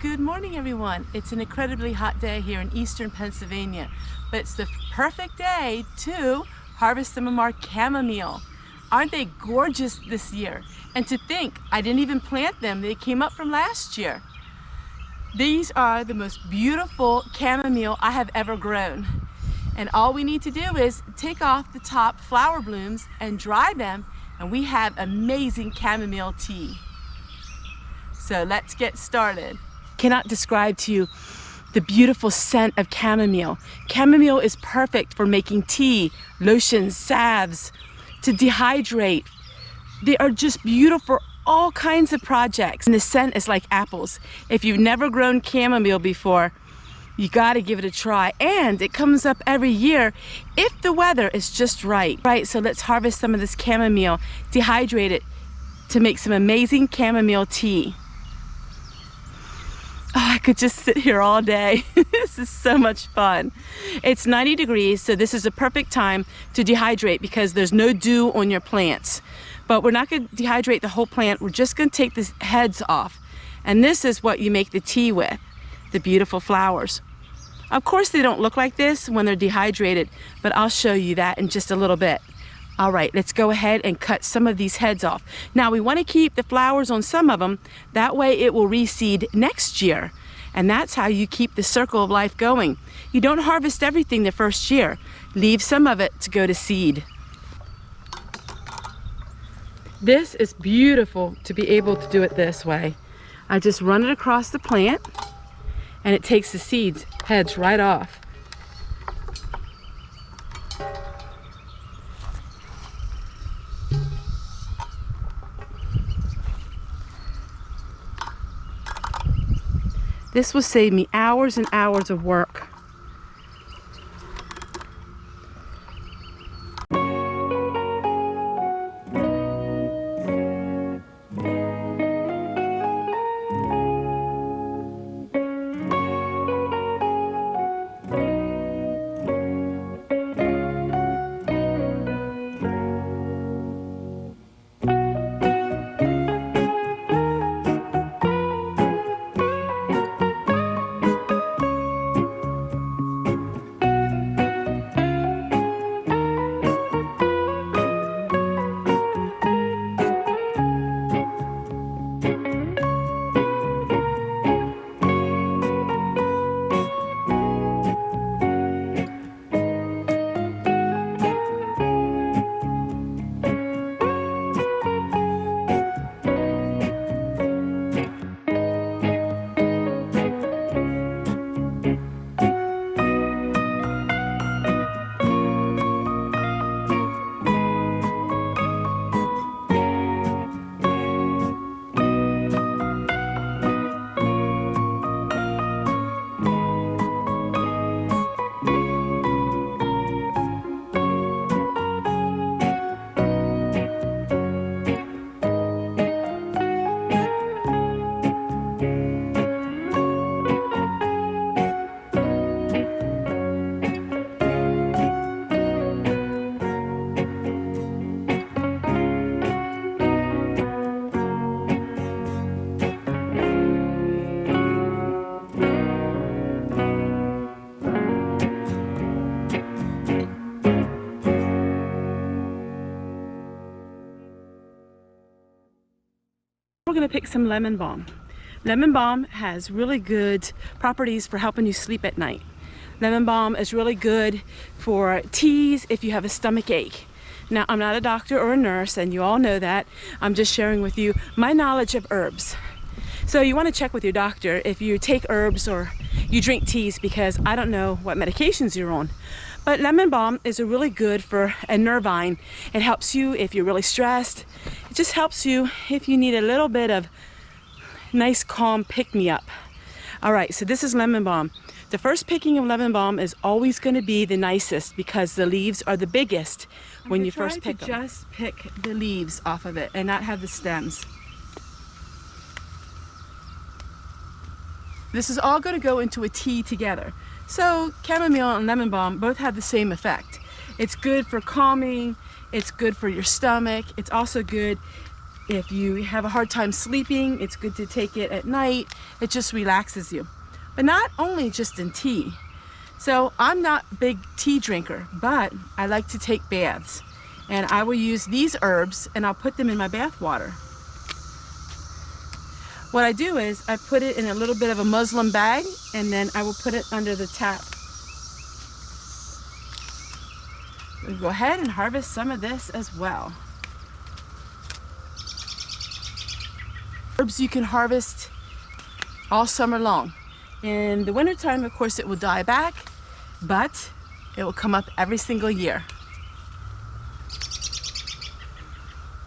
Good morning, everyone. It's an incredibly hot day here in eastern Pennsylvania, but it's the perfect day to harvest some of our chamomile. Aren't they gorgeous this year? And to think, I didn't even plant them. They came up from last year. These are the most beautiful chamomile I have ever grown. And all we need to do is take off the top flower blooms and dry them, and we have amazing chamomile tea. So let's get started. Cannot describe to you the beautiful scent of chamomile. Chamomile is perfect for making tea, lotions, salves, to dehydrate. They are just beautiful for all kinds of projects. And the scent is like apples. If you've never grown chamomile before, you gotta give it a try. And it comes up every year if the weather is just right. Right, so let's harvest some of this chamomile, dehydrate it to make some amazing chamomile tea. Oh, I could just sit here all day. This is so much fun. It's 90 degrees, so this is a perfect time to dehydrate because there's no dew on your plants. But we're not going to dehydrate the whole plant. We're just going to take the heads off. And this is what you make the tea with, the beautiful flowers. Of course, they don't look like this when they're dehydrated, but I'll show you that in just a little bit. All right, let's go ahead and cut some of these heads off. Now we want to keep the flowers on some of them. That way it will reseed next year. And that's how you keep the circle of life going. You don't harvest everything the first year. Leave some of it to go to seed. This is beautiful to be able to do it this way. I just run it across the plant and it takes the seeds, heads right off. This will save me hours and hours of work. We're going to pick some lemon balm. Lemon balm has really good properties for helping you sleep at night. Lemon balm is really good for teas if you have a stomach ache. Now, I'm not a doctor or a nurse, and you all know that. I'm just sharing with you my knowledge of herbs. So you want to check with your doctor if you take herbs or you drink teas, because I don't know what medications you're on. But lemon balm is really good for a nervine. It helps you if you're really stressed. It just helps you if you need a little bit of nice, calm pick-me-up. All right, so this is lemon balm. The first picking of lemon balm is always going to be the nicest because the leaves are the biggest when you first pick them. Just pick the leaves off of it and not have the stems. This is all going to go into a tea together. So chamomile and lemon balm both have the same effect. It's good for calming, it's good for your stomach, it's also good If you have a hard time sleeping, it's good to take it at night. It just relaxes you. But not only just in tea. So I'm not a big tea drinker, but I like to take baths. And I will use these herbs and I'll put them in my bath water. What I do is I put it in a little bit of a muslin bag and then I will put it under the tap. We'll go ahead and harvest some of this as well. Herbs you can harvest all summer long. In the wintertime, of course, it will die back, but it will come up every single year.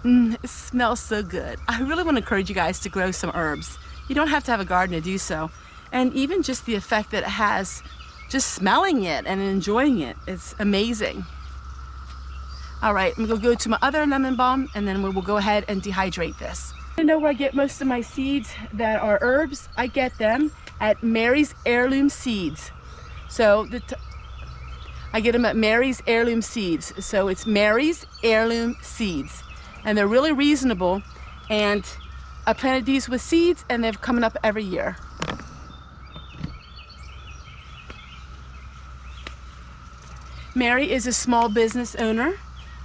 It smells so good. I really want to encourage you guys to grow some herbs. You don't have to have a garden to do so. And even just the effect that it has, just smelling it and enjoying it, it's amazing. All right, I'm gonna go to my other lemon balm and then we will go ahead and dehydrate this. I know where I get most of my seeds that are herbs. I get them at Mary's Heirloom Seeds. So I get them at Mary's Heirloom Seeds. So it's Mary's Heirloom Seeds. And they're really reasonable. And I planted these with seeds and they're coming up every year. Mary is a small business owner.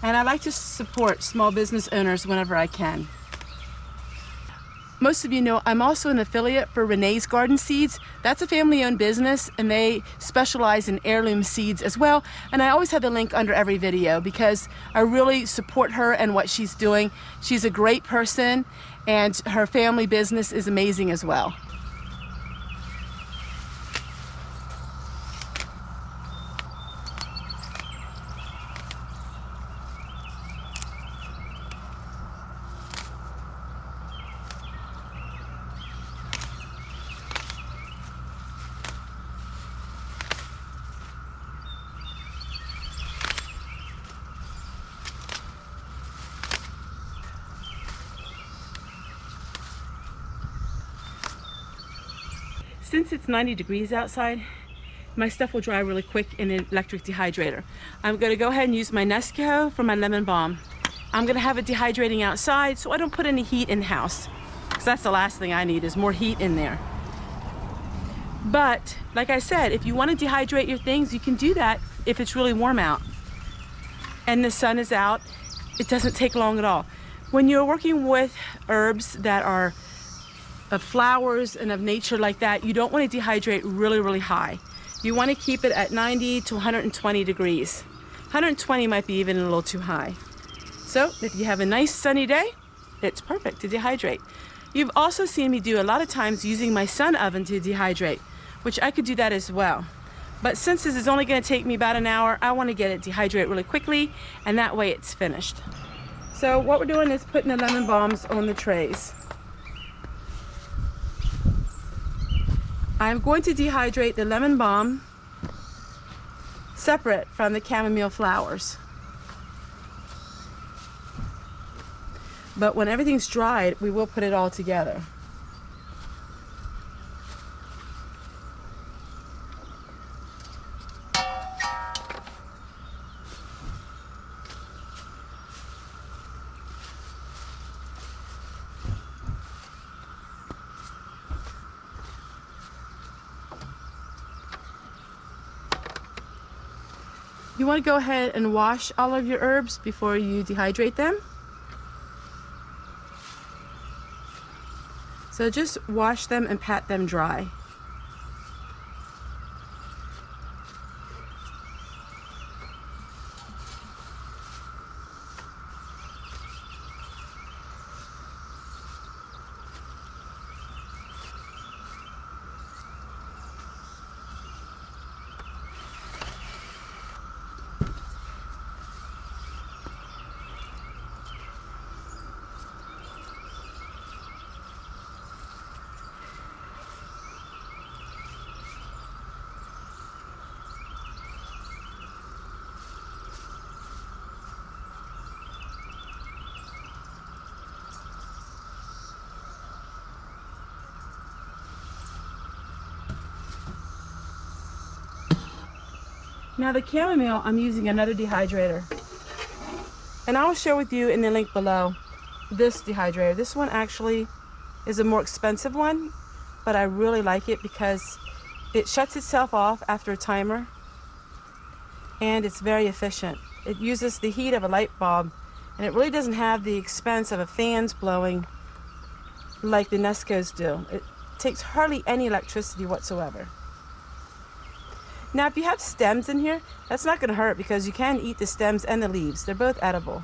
And I like to support small business owners whenever I can. Most of you know I'm also an affiliate for Renee's Garden Seeds. That's a family-owned business and they specialize in heirloom seeds as well. And I always have the link under every video because I really support her and what she's doing. She's a great person and her family business is amazing as well. Since it's 90 degrees outside, my stuff will dry really quick in an electric dehydrator. I'm going to go ahead and use my Nesquik for my lemon balm. I'm going to have it dehydrating outside so I don't put any heat in the house, because that's the last thing I need is more heat in there. But like I said, if you want to dehydrate your things, you can do that if it's really warm out and the sun is out. It doesn't take long at all. When you're working with herbs that are of flowers and of nature like that, you don't want to dehydrate really high. You want to keep it at 90 to 120 degrees. 120 might be even a little too high. So if you have a nice sunny day, it's perfect to dehydrate. You've also seen me do a lot of times using my sun oven to dehydrate, which I could do that as well. But since this is only going to take me about an hour, I want to get it dehydrate really quickly and that way it's finished. So what we're doing is putting the lemon balms on the trays. I'm going to dehydrate the lemon balm separate from the chamomile flowers. But when everything's dried, we will put it all together. You want to go ahead and wash all of your herbs before you dehydrate them. So just wash them and pat them dry. Now the chamomile, I'm using another dehydrator. And I will share with you in the link below this dehydrator. This one actually is a more expensive one, but I really like it because it shuts itself off after a timer, and it's very efficient. It uses the heat of a light bulb, and it really doesn't have the expense of a fans blowing like the Nescos do. It takes hardly any electricity whatsoever. Now, if you have stems in here, that's not going to hurt because you can eat the stems and the leaves. They're both edible.